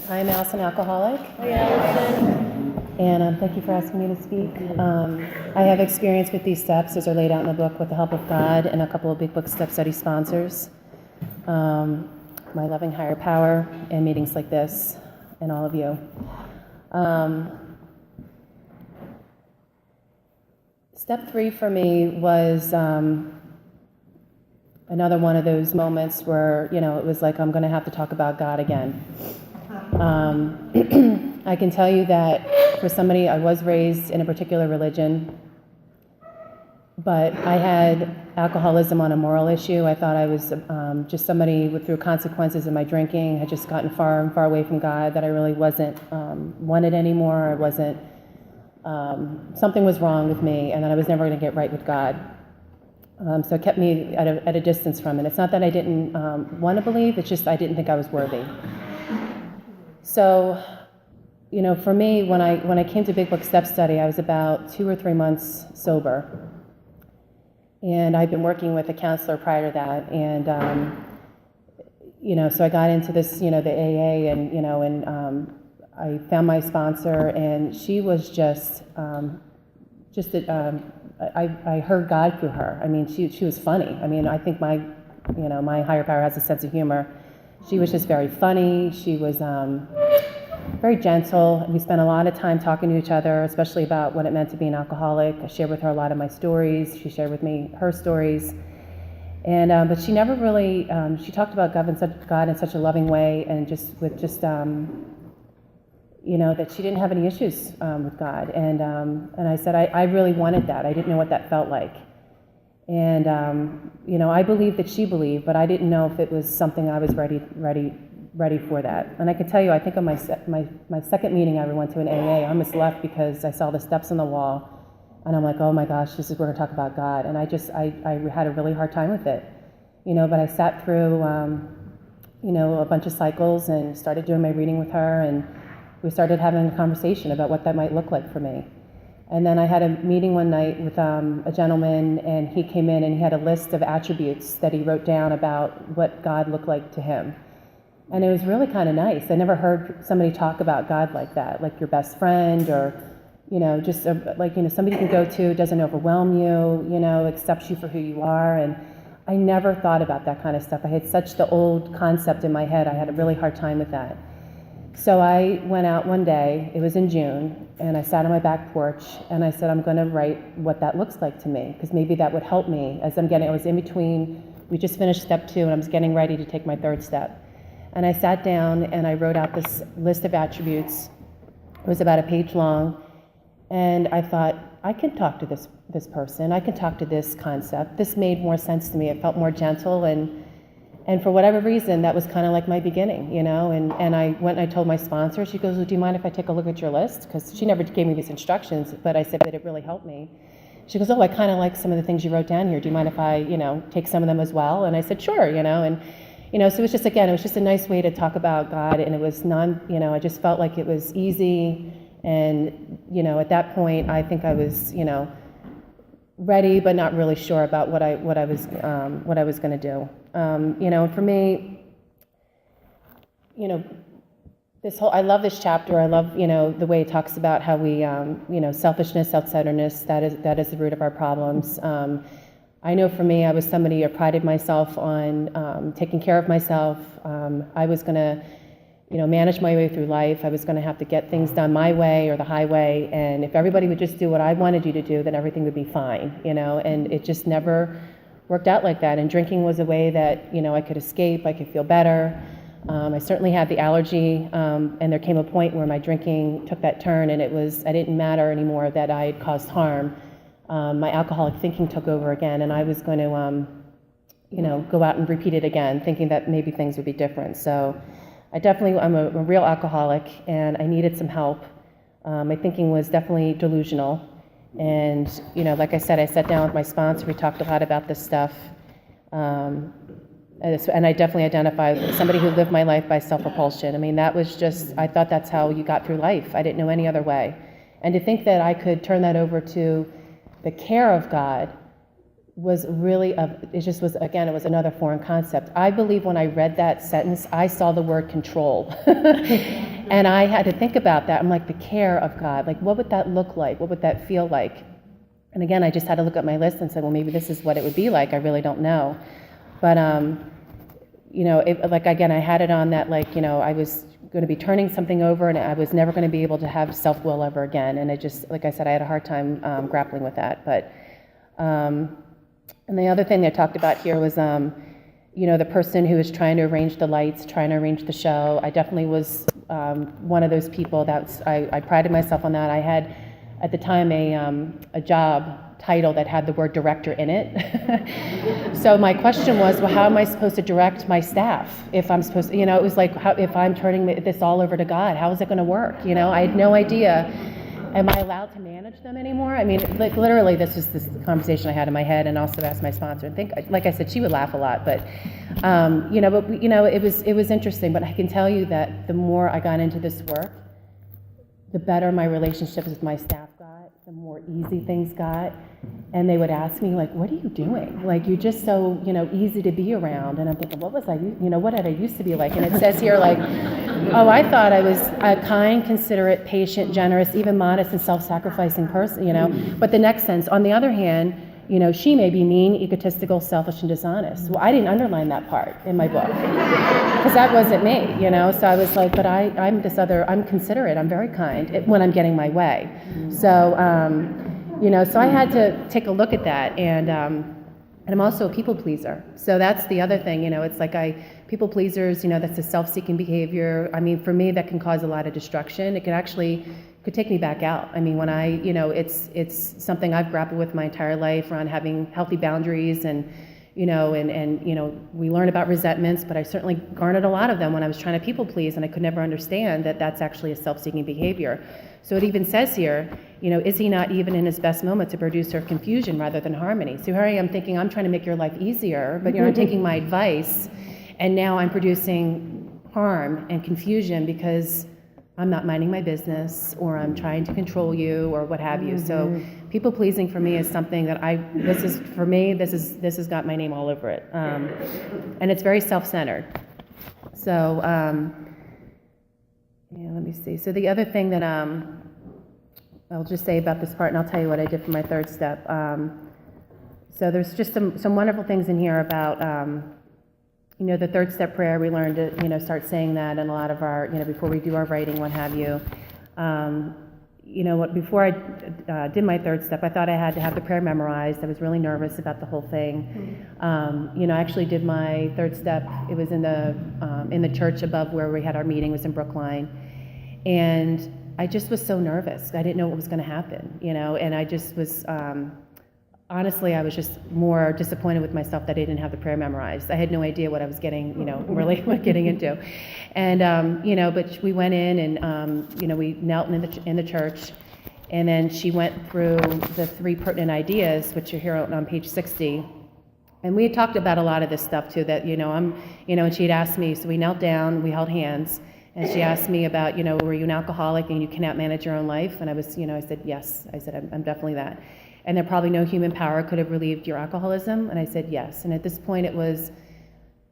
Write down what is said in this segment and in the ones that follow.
I'm Allison, alcoholic. Hi, Allison. And thank you for asking me to speak. I have experience with these steps as are laid out in the book with the help of God and a couple of Big Book Step Study sponsors. My loving higher power and meetings like this and all of you. Step 3 for me was another one of those moments where, it was like I'm going to have to talk about God again. I can tell you that for somebody, I was raised in a particular religion, but I had alcoholism on a moral issue. I thought I was just somebody through consequences of my drinking, had just gotten far and far away from God, that I really wasn't wanted anymore. I wasn't, something was wrong with me, and that I was never going to get right with God. So it kept me at a distance from it. It's not that I didn't want to believe, it's just I didn't think I was worthy. So, for me, when I came to Big Book Step Study, I was about 2 or 3 months sober. And I'd been working with a counselor prior to that. And, so I got into this, the AA, and I found my sponsor, and she was I heard God through her. I mean, she was funny. I mean, I think my higher power has a sense of humor. She was just very funny. She was very gentle. We spent a lot of time talking to each other, especially about what it meant to be an alcoholic. I shared with her a lot of my stories. She shared with me her stories. And but she never really, she talked about God in such a loving way, and that she didn't have any issues with God. And I said, I really wanted that. I didn't know what that felt like. And, I believed that she believed, but I didn't know if it was something I was ready for that. And I can tell you, I think on my second meeting I ever went to an AA, I almost left because I saw the steps on the wall, and I'm like, oh my gosh, we're going to talk about God. And I had a really hard time with it, but I sat through, a bunch of cycles and started doing my reading with her, and we started having a conversation about what that might look like for me. And then I had a meeting one night with a gentleman, and he came in and he had a list of attributes that he wrote down about what God looked like to him. And it was really kind of nice. I never heard somebody talk about God like that, like your best friend, or, somebody you can go to, doesn't overwhelm you, accepts you for who you are. And I never thought about that kind of stuff. I had such the old concept in my head. I had a really hard time with that. So I went out one day, it was in June, and I sat on my back porch, and I said, I'm going to write what that looks like to me, because maybe that would help me I was in between, we just finished step 2, and I was getting ready to take my 3rd step. And I sat down, and I wrote out this list of attributes. It was about a page long, and I thought, I can talk to this person, I can talk to this concept. This made more sense to me. It felt more gentle, and for whatever reason, that was kind of like my beginning, and I went and I told my sponsor. She goes, well, do you mind if I take a look at your list? Because she never gave me these instructions, but I said that it really helped me. She goes, oh, I kind of like some of the things you wrote down here. Do you mind if I, take some of them as well? And I said, sure, and, so it was just, again, it was just a nice way to talk about God, and it was I just felt like it was easy, and, at that point, I think I was, ready, but not really sure about what I was going to do. For me, I love this chapter. I love, the way it talks about how we, selfishness, self-centeredness, that is the root of our problems. I know for me, I was somebody who prided myself on taking care of myself. I was going to, manage my way through life. I was going to have to get things done my way or the highway. And if everybody would just do what I wanted you to do, then everything would be fine, and it just never worked out like that. And drinking was a way that, I could escape, I could feel better. I certainly had the allergy, and there came a point where my drinking took that turn, and I didn't matter anymore that I had caused harm. My alcoholic thinking took over again, and I was going to, go out and repeat it again, thinking that maybe things would be different. So I'm a real alcoholic, and I needed some help. My thinking was definitely delusional. And, like I said, I sat down with my sponsor. We talked a lot about this stuff. And I definitely identified with somebody who lived my life by self-repulsion. I mean, that was just, I thought that's how you got through life. I didn't know any other way. And to think that I could turn that over to the care of God was really, it was another foreign concept. I believe when I read that sentence, I saw the word control. And I had to think about that. I'm like, the care of God, like what would that look like? What would that feel like? And again, I just had to look at my list and say, well, maybe this is what it would be like. I really don't know. But, like, again, I had it on that, like, I was going to be turning something over and I was never going to be able to have self-will ever again. And it just, like I said, I had a hard time grappling with that. But, and the other thing they talked about here was, the person who was trying to arrange the lights, trying to arrange the show. I definitely was one of those people I prided myself on that. I had, at the time, a job title that had the word director in it. So my question was, well, how am I supposed to direct my staff if I'm supposed to, it was like, if I'm turning this all over to God, how is it going to work? I had no idea. Am I allowed to manage them anymore? I mean, like literally, this was this conversation I had in my head, and also asked my sponsor. And like I said, she would laugh a lot, but it was interesting. But I can tell you that the more I got into this work, the better my relationships with my staff got, the more easy things got. And they would ask me, like, what are you doing? Like, you're just so, easy to be around. And I'm thinking, what did I used to be like? And it says here, like, oh, I thought I was a kind, considerate, patient, generous, even modest and self-sacrificing person, But the next sentence, on the other hand, she may be mean, egotistical, selfish, and dishonest. Well, I didn't underline that part in my book because that wasn't me, So I was like, but I'm considerate, I'm very kind when I'm getting my way. So, so I had to take a look at that, and I'm also a people pleaser. So that's the other thing, it's like people pleasers, that's a self-seeking behavior. I mean, for me, that can cause a lot of destruction. It could take me back out. I mean, when it's something I've grappled with my entire life around having healthy boundaries and we learn about resentments, but I certainly garnered a lot of them when I was trying to people please, and I could never understand that that's actually a self-seeking behavior. So it even says here, is he not even in his best moment to produce her confusion rather than harmony? So here I am thinking, I'm trying to make your life easier, but you're not taking my advice, and now I'm producing harm and confusion because I'm not minding my business, or I'm trying to control you, or what have you. So people pleasing for me is something that this has got my name all over it. And it's very self-centered. So, let me see. So the other thing that I'll just say about this part, and I'll tell you what I did for my third step. So there's just some wonderful things in here about, the third step prayer. We learned to, start saying that in a lot of our, before we do our writing, what have you. Before I did my third step, I thought I had to have the prayer memorized. I was really nervous about the whole thing. I actually did my third step. It was in the church above where we had our meeting. It was in Brookline, and I just was so nervous. I didn't know what was going to happen, and I just was. Honestly, I was just more disappointed with myself that I didn't have the prayer memorized. I had no idea what I was getting, really getting into. And, but we went in and, we knelt in the church, and then she went through the 3 pertinent ideas, which are here on page 60. And we had talked about a lot of this stuff too, that, and she'd asked me, so we knelt down, we held hands, and she asked me about, were you an alcoholic and you cannot manage your own life? And I was, I said, yes. I said, I'm definitely that. And there probably no human power could have relieved your alcoholism? And I said, yes. And at this point it was,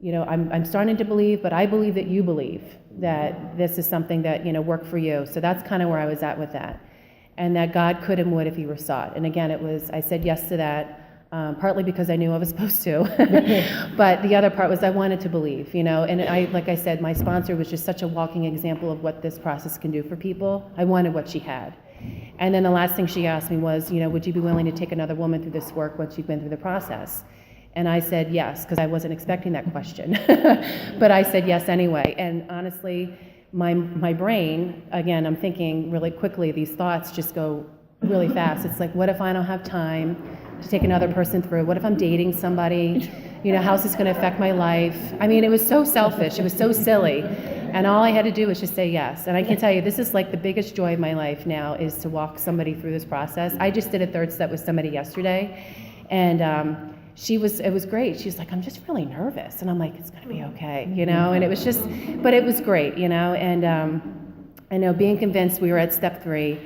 I'm starting to believe, but I believe that you believe that this is something that, worked for you. So that's kind of where I was at with that. And that God could and would if he were sought. And again, I said yes to that, partly because I knew I was supposed to. But the other part was I wanted to believe, and like I said, my sponsor was just such a walking example of what this process can do for people. I wanted what she had. And then the last thing she asked me was, would you be willing to take another woman through this work once you've been through the process? And I said yes, because I wasn't expecting that question. But I said yes anyway. And honestly, my brain, again, I'm thinking really quickly, these thoughts just go really fast. It's like, what if I don't have time to take another person through? What if I'm dating somebody? How's this going to affect my life? I mean, it was so selfish. It was so silly. And all I had to do was just say yes. And I can tell you, this is like the biggest joy of my life now, is to walk somebody through this process. I just did a third step with somebody yesterday, and it was great. She's like, I'm just really nervous. And I'm like, it's going to be okay, And it was just, but it was great, And I know, being convinced, we were at step 3,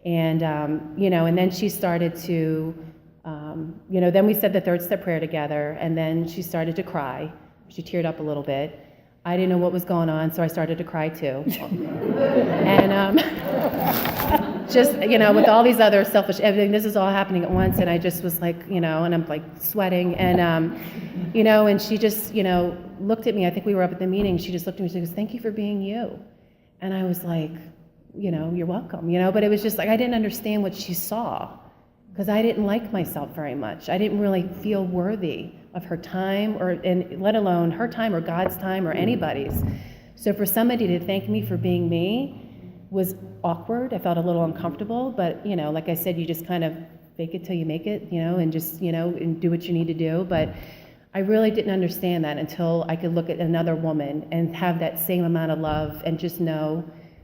and, and then she started to, then we said the third step prayer together, and then she started to cry. She teared up a little bit. I didn't know what was going on, so I started to cry too. And just, with all these other selfish, everything, this is all happening at once, and I just was like, and I'm like sweating, and, and she just, looked at me. I think we were up at the meeting. She just looked at me, she goes, "Thank you for being you." And I was like, "You're welcome," but it was just like, I didn't understand what she saw, because I didn't like myself very much. I didn't really feel worthy of her time, and let alone her time or God's time or anybody's. So for somebody to thank me for being me was awkward. I felt a little uncomfortable, but like I said, you just kind of fake it till you make it, and just and do what you need to do. But I really didn't understand that until I could look at another woman and have that same amount of love and just know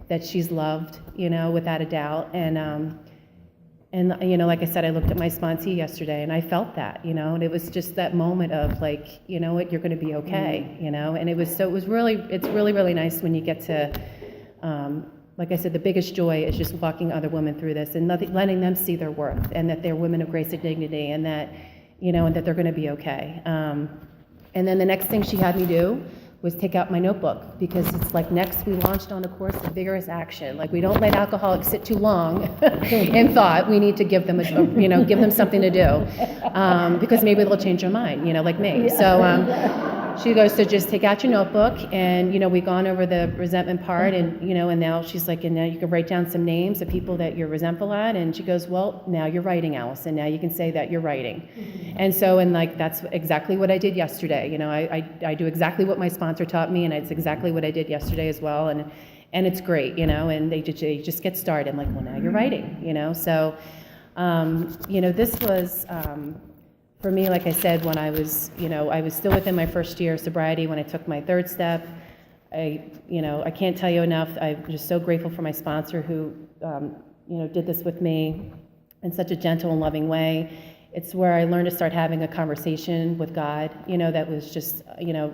that she's loved, without a doubt. And like I said, I looked at my sponsee yesterday, and I felt that, and it was just that moment of like, you know what, you're going to be okay, and it's really nice when you get to, like I said, the biggest joy is just walking other women through this and letting them see their worth, and that they're women of grace and dignity, and that, and that they're going to be okay. And then the next thing she had me do was take out my notebook, because it's like next we launched on a course of vigorous action. Like, we don't let alcoholics sit too long in thought. We need to give them, give them something to do, because maybe they'll change their mind, like me. So she goes, so just take out your notebook, and we've gone over the resentment part, and and now she's like, and now you can write down some names of people that you're resentful at, and she goes, well, now you're writing, Allison. Now you can say that you're writing. And so, and like, that's exactly what I did yesterday. I do exactly what my sponsor taught me, and it's exactly what I did yesterday as well, and it's great, and they just get started. I'm like, well, now you're writing, So, this was, for me, like I said, when I was, I was still within my first year of sobriety when I took my third step. I can't tell you enough. I'm just so grateful for my sponsor who, did this with me in such a gentle and loving way. It's where I learned to start having a conversation with God, that was just,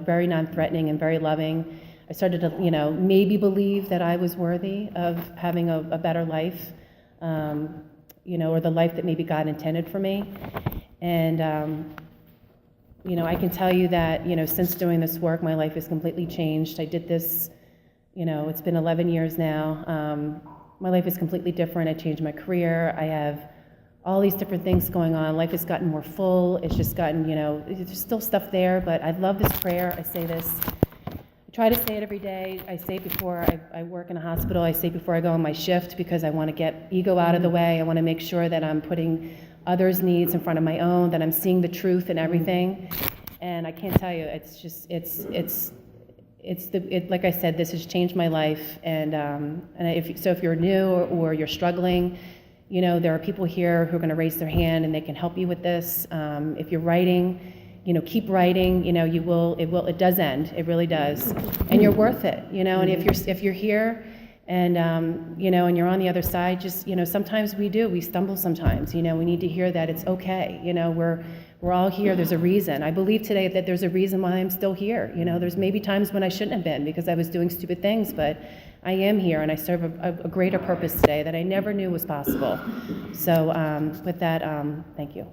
very non-threatening and very loving. I started to, maybe believe that I was worthy of having a better life, or the life that maybe God intended for me. And, I can tell you that, since doing this work, my life has completely changed. I did this, it's been 11 years now. My life is completely different. I changed my career. I have all these different things going on. Life has gotten more full. It's just gotten, there's still stuff there, but I love this prayer. I say this. I try to say it every day. I say it before I work in a hospital. I say it before I go on my shift, because I want to get ego out of the way. I want to make sure that I'm putting others' needs in front of my own, that I'm seeing the truth in everything. And I can't tell you, it's just, like I said, this has changed my life. And if you're new or you're struggling, there are people here who are going to raise their hand and they can help you with this. If you're writing, keep writing. It does end. It really does. And you're worth it. And if you're here, and and you're on the other side, just sometimes we stumble sometimes. We need to hear that it's okay. We're all here. There's a reason. I believe today that there's a reason why I'm still here. There's maybe times when I shouldn't have been because I was doing stupid things, but I am here, and I serve a greater purpose today that I never knew was possible. So with that, thank you.